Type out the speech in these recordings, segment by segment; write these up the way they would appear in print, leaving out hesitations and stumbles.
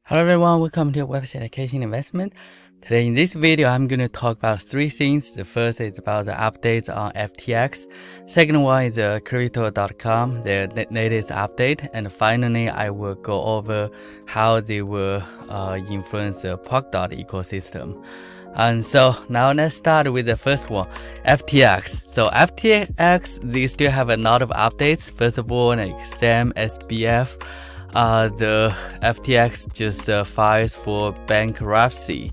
Hello everyone, welcome to website education investment. Today in this video, I'm going to talk about three things. The first is about the updates on FTX. Second one is crypto.com, their latest update. And finally, I will go over how they will influence the Polkadot ecosystem. And so now let's start with the first one, FTX. So FTX, they still have a lot of updates. First of all, like SAM, SBF, the FTX just files for bankruptcy.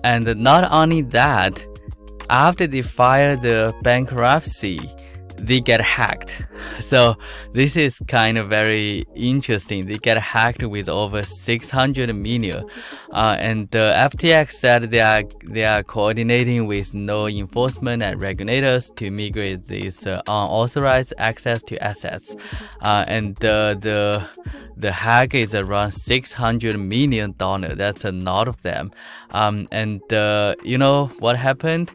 And not only that, after they file the bankruptcy, they get hacked. So this is kind of very interesting. They get hacked with over 600 million. And the FTX said they are coordinating with law enforcement and regulators to migrate this unauthorized access to assets. And the hack is around $600 million. That's a lot of them. And you know what happened?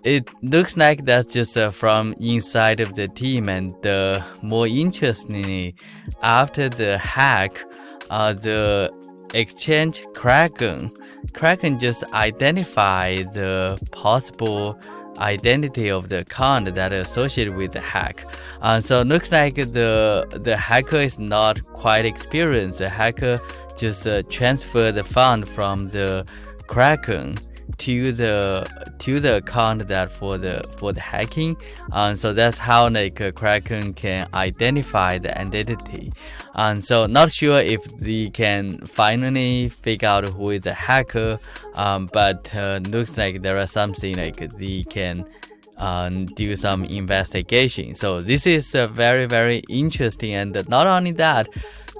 It looks like that's just from inside of the team, and more interestingly, after the hack, the exchange Kraken just identified the possible identity of the account that is associated with the hack. So it looks like the hacker is not quite experienced. The hacker just transferred the fund from the Kraken to the account that for the hacking. So that's how like Kraken can identify the identity. And so not sure if they can finally figure out who is the hacker, but looks like there are something like they can do some investigation. So this is very, very interesting. And not only that,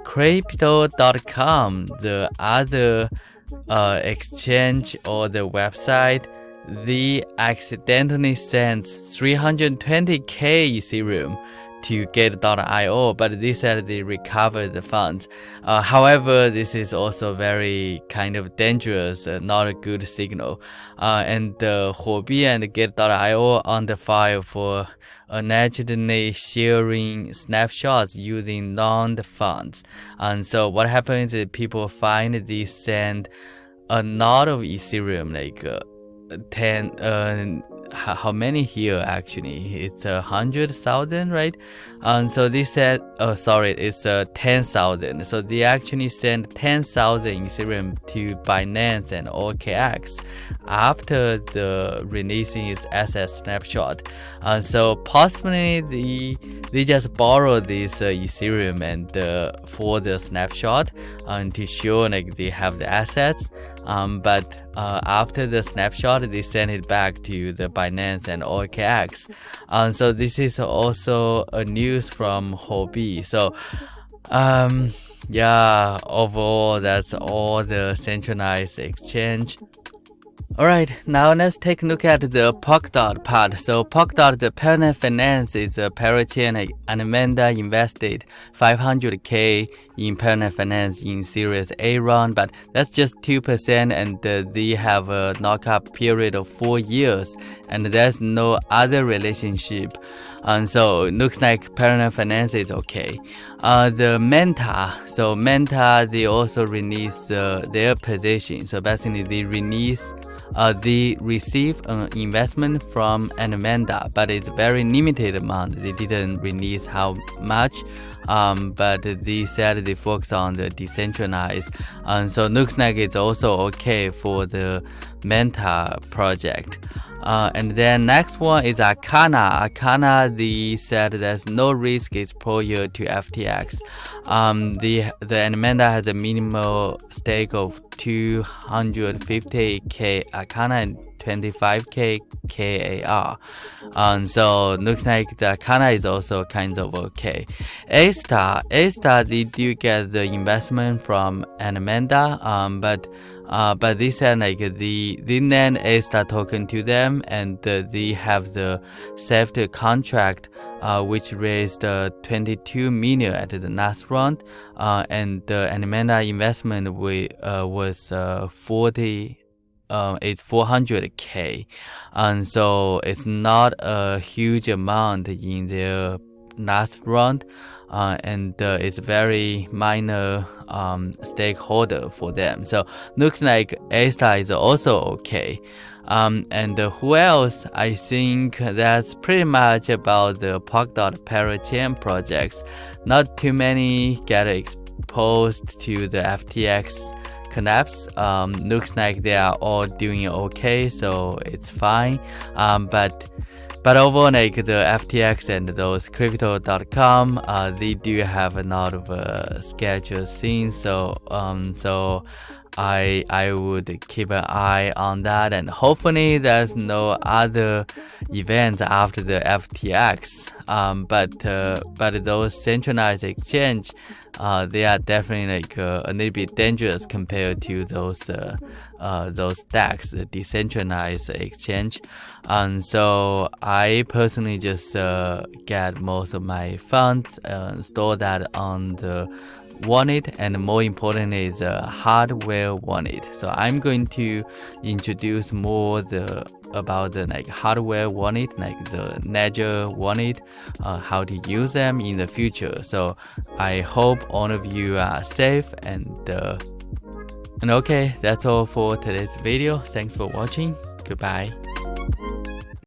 crypto.com, the other exchange or the website, they accidentally sent 320k Ethereum to Gate.io, but they said they recovered the funds. However, this is also very kind of dangerous, not a good signal. And Huobi and Gate.io on the file for allegedly sharing snapshots using loaned funds. And so what happens is people find they send a lot of Ethereum, like 10 how many here actually? It's 100,000, right? And so they said, oh sorry, it's 10,000. So they actually sent 10,000 Ethereum to Binance and OKX after the releasing its asset snapshot. And so possibly they just borrowed this Ethereum and for the snapshot to show like they have the assets. But after the snapshot, they sent it back to the Binance and OKX. So this is also a news from Huobi. So yeah, overall that's all the centralized exchange. Alright, now let's take a look at the Polkadot part. So Polkadot, the parent finance is a parachain, and Amanda invested 500k in parent finance in Series A round, but that's just 2%, and they have a lockup period of 4 years, and there's no other relationship. And so it looks like parent finance is okay. The Menta, they also release their position. So basically they receive an investment from Amanda, but it's very limited amount. They didn't release how much, but they said they focus on the decentralized. And so it looks like it's also okay for the Menta project. And then next one is Arcana. They said there's no risk exposure to FTX. The Amanda has a minimal stake of 250k Arcana and 25k KAR. And so looks like the Arcana is also kind of okay. A-Star, they do get the investment from Amanda, but they said like they lend A-Star token to them, and they have the safety contract which raised 22 million at the last round, and the Amanda investment was 400k, and so it's not a huge amount in their last round. and it's very minor stakeholder for them. So looks like A-Star is also okay. And who else? I think that's pretty much about the Polkadot parachain projects. Not too many get exposed to the FTX collapse. Looks like they are all doing okay, so it's fine. But overall, like the FTX and those crypto.com, they do have a lot of scheduled scenes. So I would keep an eye on that, and hopefully there's no other events after the FTX. But those centralized exchange, they are definitely like a little bit dangerous compared to those DEX, the decentralized exchange. And so I personally just get most of my funds, store that on the wallet, and more importantly is a hardware wallet. So I'm going to introduce more about the like hardware wallet, like the Ledger wallet, how to use them in the future. So I hope all of you are safe, and okay, that's all for today's video. Thanks for watching. Goodbye.